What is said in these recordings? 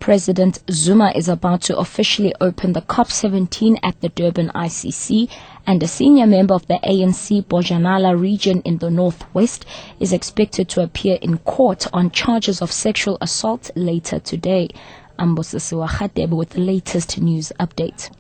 President Zuma is about to officially open the COP17 at the Durban ICC, and a senior member of the ANC Bojanala region in the northwest is expected to appear in court on charges of sexual assault later today. Ambosisiwa Khatebe with the latest news update.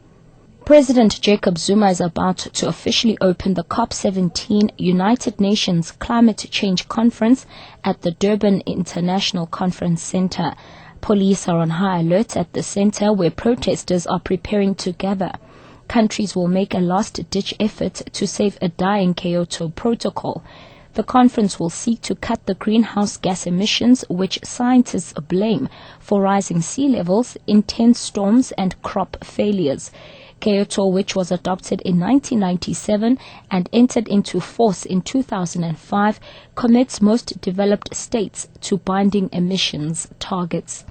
President Jacob Zuma is about to officially open the COP17 United Nations Climate Change Conference at the Durban International Conference Center. Police are on high alert at the center where protesters are preparing to gather. Countries will make a last-ditch effort to save a dying Kyoto Protocol. The conference will seek to cut the greenhouse gas emissions, which scientists blame for rising sea levels, intense storms and crop failures. Kyoto, which was adopted in 1997 and entered into force in 2005, commits most developed states to binding emissions targets.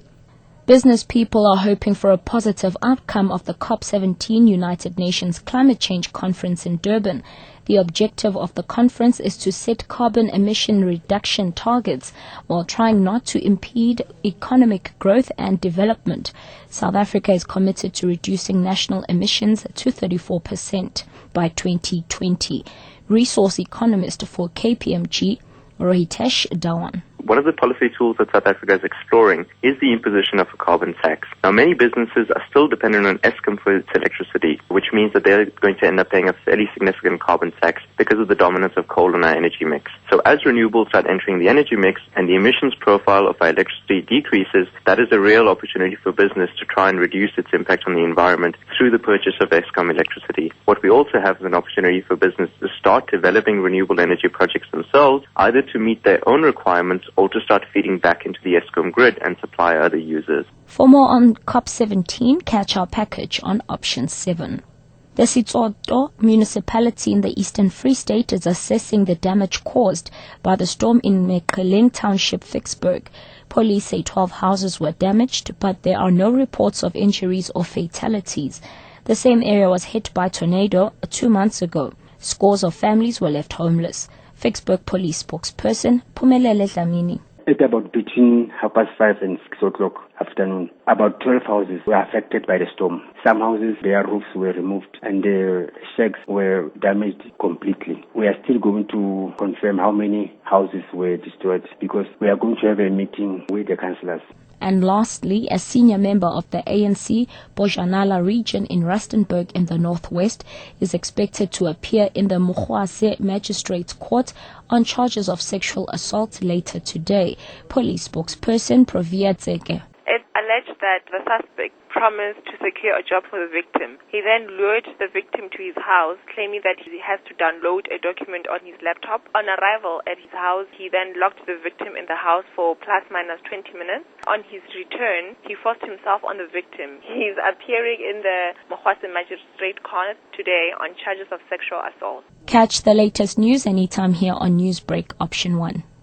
Business people are hoping for a positive outcome of the COP17 United Nations Climate Change Conference in Durban. The objective of the conference is to set carbon emission reduction targets while trying not to impede economic growth and development. South Africa is committed to reducing national emissions to 34% by 2020. Resource economist for KPMG, Rohitesh Dhawan. One of the policy tools that South Africa is exploring is the imposition of a carbon tax. Now, many businesses are still dependent on Eskom for its electricity, which means that they're going to end up paying a fairly significant carbon tax because of the dominance of coal in our energy mix. So as renewables start entering the energy mix and the emissions profile of our electricity decreases, that is a real opportunity for business to try and reduce its impact on the environment through the purchase of Eskom electricity. What we also have is an opportunity for business to start developing renewable energy projects themselves, either to meet their own requirements or to start feeding back into the Eskom grid and supply other users. For more on COP17, catch our package on option 7. The Sitsoto municipality in the Eastern Free State is assessing the damage caused by the storm in Mekhaleng Township, Vicksburg. Police say 12 houses were damaged, but there are no reports of injuries or fatalities. The same area was hit by a tornado 2 months ago. Scores of families were left homeless. Vicksburg police spokesperson Phumelele Dlamini. At about between 5:30 and 6 o'clock afternoon, about 12 houses were affected by the storm. Some houses, their roofs were removed and the shacks were damaged completely. We are still going to confirm how many houses were destroyed because we are going to have a meeting with the councillors. And lastly, a senior member of the ANC Bojanala region in Rustenburg in the northwest is expected to appear in the Mugwase Magistrates Court on charges of sexual assault later today. Police spokesperson Provia Tseke. It alleged that the suspect promised to secure a job for the victim. He then lured the victim to his house, claiming that he has to download a document on his laptop. On arrival at his house, he then locked the victim in the house for plus minus 20 minutes. On his return, he forced himself on the victim. He is appearing in the Mugwase Magistrate Court today on charges of sexual assault. Catch the latest news anytime here on NewsBreak Option 1.